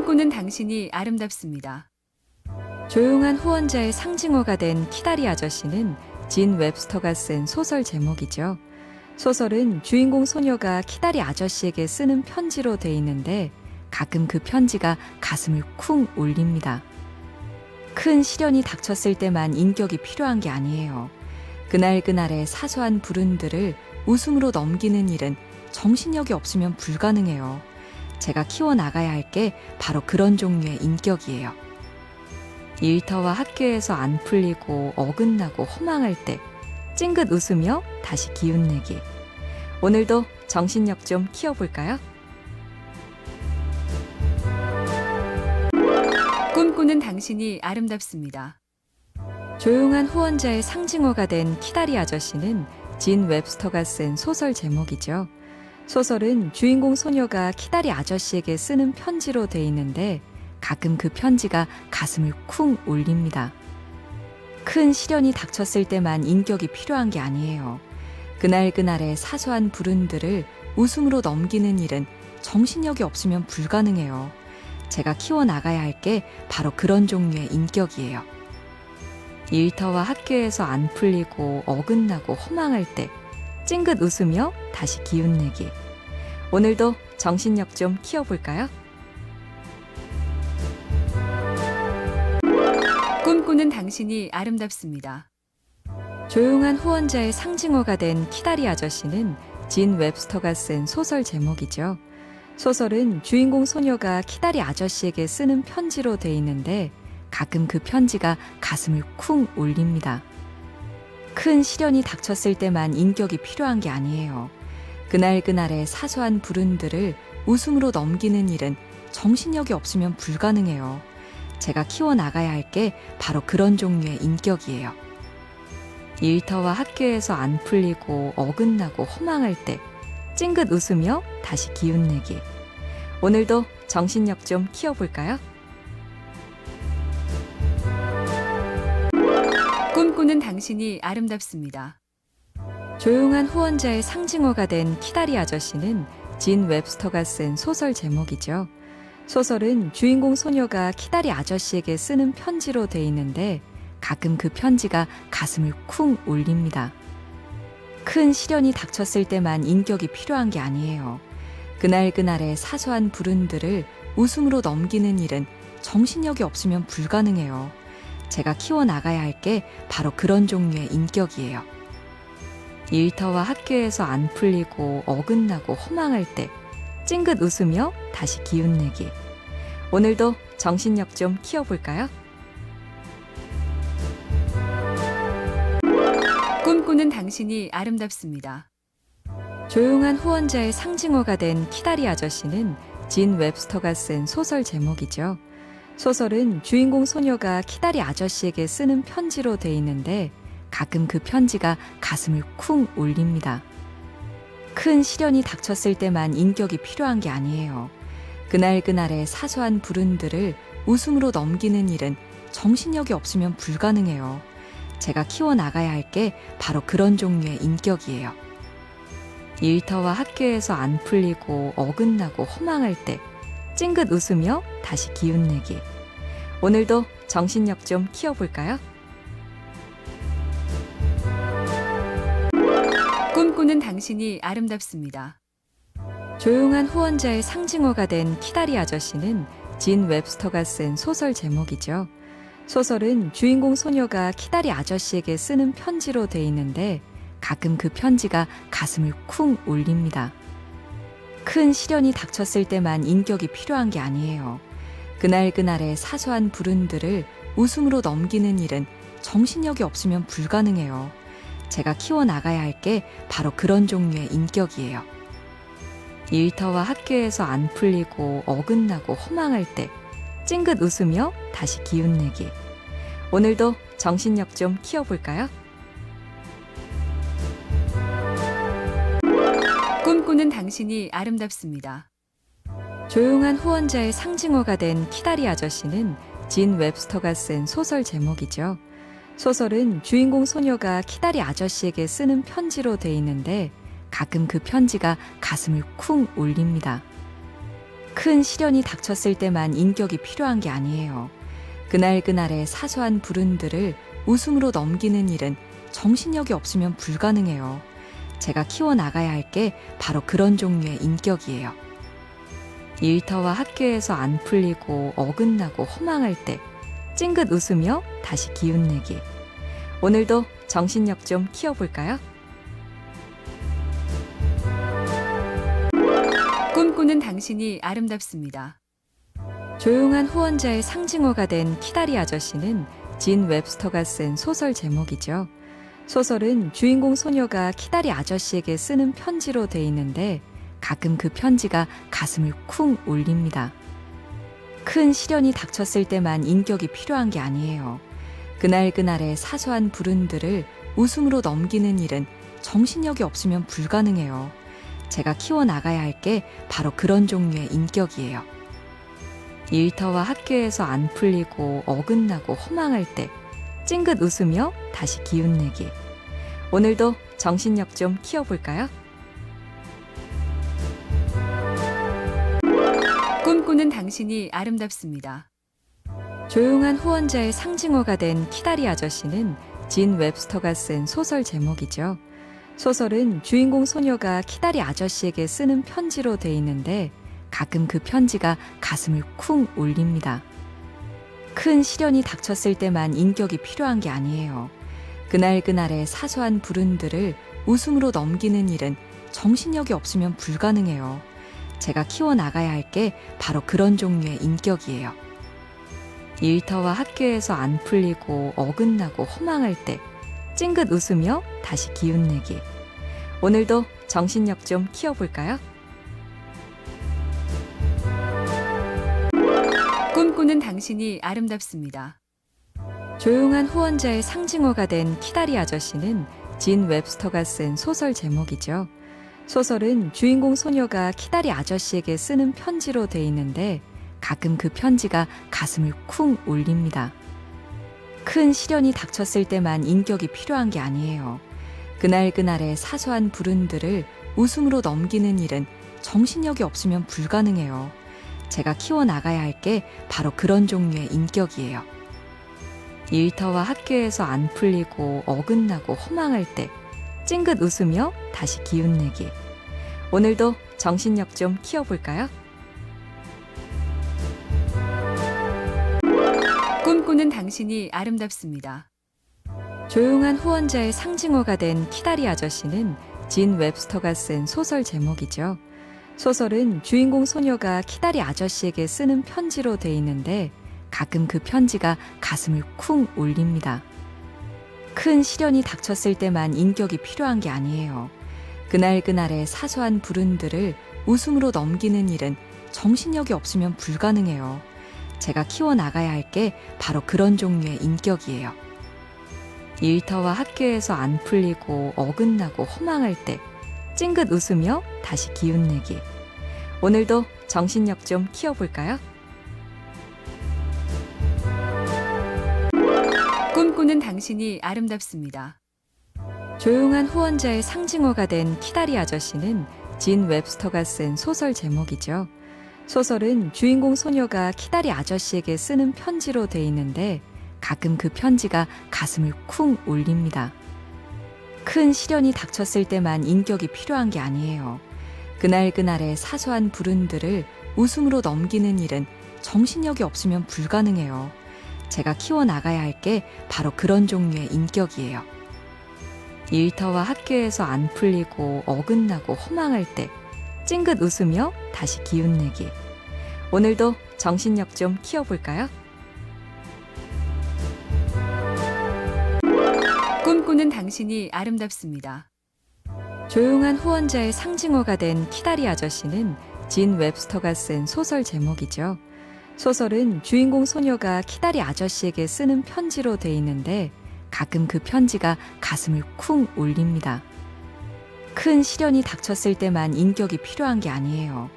꿈꾸는 당신이 아름답습니다. 조용한 후원자의 상징어가 된 키다리 아저씨는 진 웹스터가 쓴 소설 제목이죠. 소설은 주인공 소녀가 키다리 아저씨에게 쓰는 편지로 돼 있는데 가끔 그 편지가 가슴을 쿵 울립니다. 큰 시련이 닥쳤을 때만 인격이 필요한 게 아니에요. 그날그날의 사소한 불운들을 웃음으로 넘기는 일은 정신력이 없으면 불가능해요. 제가 키워나가야 할 게 바로 그런 종류의 인격이에요. 일터와 학교에서 안 풀리고 어긋나고 허망할 때 찡긋 웃으며 다시 기운내기. 오늘도 정신력 좀 키워볼까요? 꿈꾸는 당신이 아름답습니다. 조용한 후원자의 상징어가 된 키다리 아저씨는 진 웹스터가 쓴 소설 제목이죠. 소설은 주인공 소녀가 키다리 아저씨에게 쓰는 편지로 돼 있는데 가끔 그 편지가 가슴을 쿵 울립니다. 큰 시련이 닥쳤을 때만 인격이 필요한 게 아니에요. 그날그날의 사소한 불운들을 웃음으로 넘기는 일은 정신력이 없으면 불가능해요. 제가 키워나가야 할 게 바로 그런 종류의 인격이에요. 일터와 학교에서 안 풀리고 어긋나고 허망할 때 찡긋 웃으며 다시 기운내기. 오늘도 정신력 좀 키워볼까요? 꿈꾸는 당신이 아름답습니다. 조용한 후원자의 상징어가 된 키다리 아저씨는 진 웹스터가 쓴 소설 제목이죠. 소설은 주인공 소녀가 키다리 아저씨에게 쓰는 편지로 돼 있는데 가끔 그 편지가 가슴을 쿵 울립니다. 큰 시련이 닥쳤을 때만 인격이 필요한 게 아니에요. 그날그날의 사소한 불운들을 웃음으로 넘기는 일은 정신력이 없으면 불가능해요. 제가 키워나가야 할 게 바로 그런 종류의 인격이에요. 일터와 학교에서 안 풀리고 어긋나고 허망할 때 찡긋 웃으며 다시 기운내기. 오늘도 정신력 좀 키워볼까요? 꿈꾸는 당신이 아름답습니다. 조용한 후원자의 상징어가 된 키다리 아저씨는 진 웹스터가 쓴 소설 제목이죠. 소설은 주인공 소녀가 키다리 아저씨에게 쓰는 편지로 돼 있는데 가끔 그 편지가 가슴을 쿵 울립니다. 큰 시련이 닥쳤을 때만 인격이 필요한 게 아니에요. 그날그날의 사소한 불운들을 웃음으로 넘기는 일은 정신력이 없으면 불가능해요. 제가 키워나가야 할 게 바로 그런 종류의 인격이에요. 일터와 학교에서 안 풀리고 어긋나고 허망할 때 찡긋 웃으며 다시 기운내기. 오늘도 정신력 좀 키워볼까요? 꿈꾸는 당신이 아름답습니다. 조용한 후원자의 상징어가 된 키다리 아저씨는 진 웹스터가 쓴 소설 제목이죠. 소설은 주인공 소녀가 키다리 아저씨에게 쓰는 편지로 돼 있는데 가끔 그 편지가 가슴을 쿵 울립니다. 큰 시련이 닥쳤을 때만 인격이 필요한 게 아니에요. 그날그날의 사소한 불운들을 웃음으로 넘기는 일은 정신력이 없으면 불가능해요. 제가 키워나가야 할 게 바로 그런 종류의 인격이에요. 일터와 학교에서 안 풀리고 어긋나고 허망할 때 찡긋 웃으며 다시 기운내기. 오늘도 정신력 좀 키워볼까요? 꿈꾸는 당신이 아름답습니다. 조용한 후원자의 상징어가 된 키다리 아저씨는 진 웹스터가 쓴 소설 제목이죠. 소설은 주인공 소녀가 키다리 아저씨에게 쓰는 편지로 돼 있는데 가끔 그 편지가 가슴을 쿵 울립니다. 큰 시련이 닥쳤을 때만 인격이 필요한 게 아니에요. 그날그날의 사소한 불운들을 웃음으로 넘기는 일은 정신력이 없으면 불가능해요. 제가 키워나가야 할 게 바로 그런 종류의 인격이에요. 일터와 학교에서 안 풀리고 어긋나고 허망할 때 찡긋 웃으며 다시 기운내기. 오늘도 정신력 좀 키워볼까요? 꿈꾸는 당신이 아름답습니다. 조용한 후원자의 상징어가 된 키다리 아저씨는 진 웹스터가 쓴 소설 제목이죠. 소설은 주인공 소녀가 키다리 아저씨에게 쓰는 편지로 돼 있는데 가끔 그 편지가 가슴을 쿵 울립니다. 큰 시련이 닥쳤을 때만 인격이 필요한 게 아니에요. 그날그날의 사소한 불운들을 웃음으로 넘기는 일은 정신력이 없으면 불가능해요. 제가 키워나가야 할 게 바로 그런 종류의 인격이에요. 일터와 학교에서 안 풀리고 어긋나고 허망할 때 찡긋 웃으며 다시 기운내기. 오늘도 정신력 좀 키워볼까요? 꿈꾸는 당신이 아름답습니다. 조용한 후원자의 상징어가 된 키다리 아저씨는 진 웹스터가 쓴 소설 제목이죠. 소설은 주인공 소녀가 키다리 아저씨에게 쓰는 편지로 돼 있는데 가끔 그 편지가 가슴을 쿵 울립니다. 큰 시련이 닥쳤을 때만 인격이 필요한 게 아니에요. 그날그날의 사소한 불운들을 웃음으로 넘기는 일은 정신력이 없으면 불가능해요. 제가 키워나가야 할 게 바로 그런 종류의 인격이에요. 일터와 학교에서 안 풀리고 어긋나고 허망할 때 찡긋 웃으며 다시 기운내기. 오늘도 정신력 좀 키워볼까요? 꿈꾸는 당신이 아름답습니다. 조용한 후원자의 상징어가 된 키다리 아저씨는 진 웹스터가 쓴 소설 제목이죠. 소설은 주인공 소녀가 키다리 아저씨에게 쓰는 편지로 돼 있는데 가끔 그 편지가 가슴을 쿵 울립니다. 큰 시련이 닥쳤을 때만 인격이 필요한 게 아니에요. 그날그날의 사소한 불운들을 웃음으로 넘기는 일은 정신력이 없으면 불가능해요. 제가 키워나가야 할 게 바로 그런 종류의 인격이에요. 일터와 학교에서 안 풀리고 어긋나고 허망할 때 찡긋 웃으며 다시 기운내기. 오늘도 정신력 좀 키워볼까요? 꿈꾸는 당신이 아름답습니다. 조용한 후원자의 상징어가 된 키다리 아저씨는 진 웹스터가 쓴 소설 제목이죠. 소설은 주인공 소녀가 키다리 아저씨에게 쓰는 편지로 돼 있는데 가끔 그 편지가 가슴을 쿵 울립니다. 큰 시련이 닥쳤을 때만 인격이 필요한 게 아니에요. 그날그날의 사소한 불운들을 웃음으로 넘기는 일은 정신력이 없으면 불가능해요. 제가 키워나가야 할 게 바로 그런 종류의 인격이에요. 일터와 학교에서 안 풀리고 어긋나고 허망할 때 찡긋 웃으며 다시 기운내기. 오늘도 정신력 좀 키워볼까요? 꿈꾸는 당신이 아름답습니다. 조용한 후원자의 상징어가 된 키다리 아저씨는 진 웹스터가 쓴 소설 제목이죠. 소설은 주인공 소녀가 키다리 아저씨에게 쓰는 편지로 돼 있는데 가끔 그 편지가 가슴을 쿵 울립니다. 큰 시련이 닥쳤을 때만 인격이 필요한 게 아니에요. 그날그날의 사소한 불운들을 웃음으로 넘기는 일은 정신력이 없으면 불가능해요. 제가 키워나가야 할 게 바로 그런 종류의 인격이에요. 일터와 학교에서 안 풀리고 어긋나고 허망할 때 찡긋 웃으며 다시 기운내기. 오늘도 정신력 좀 키워볼까요? 꿈꾸는 당신이 아름답습니다. 조용한 후원자의 상징어가 된 키다리 아저씨는 진 웹스터가 쓴 소설 제목이죠. 소설은 주인공 소녀가 키다리 아저씨에게 쓰는 편지로 돼 있는데 가끔 그 편지가 가슴을 쿵 울립니다. 큰 시련이 닥쳤을 때만 인격이 필요한 게 아니에요. 그날그날의 사소한 불운들을 웃음으로 넘기는 일은 정신력이 없으면 불가능해요. 제가 키워나가야 할 게 바로 그런 종류의 인격이에요. 일터와 학교에서 안 풀리고 어긋나고 허망할 때 찡긋 웃으며 다시 기운내기. 오늘도 정신력 좀 키워볼까요? 꿈꾸는 당신이 아름답습니다. 조용한 후원자의 상징어가 된 키다리 아저씨는 진 웹스터가 쓴 소설 제목이죠. 소설은 주인공 소녀가 키다리 아저씨에게 쓰는 편지로 돼 있는데 가끔 그 편지가 가슴을 쿵 울립니다. 큰 시련이 닥쳤을 때만 인격이 필요한 게 아니에요.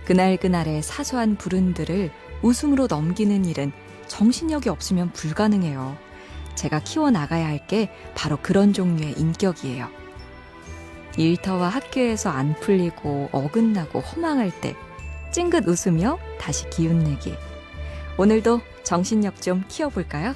그날그날의 사소한 불운들을 웃음으로 넘기는 일은 정신력이 없으면 불가능해요. 제가 키워나가야 할 게 바로 그런 종류의 인격이에요. 일터와 학교에서 안 풀리고 어긋나고 허망할 때 찡긋 웃으며 다시 기운내기. 오늘도 정신력 좀 키워볼까요?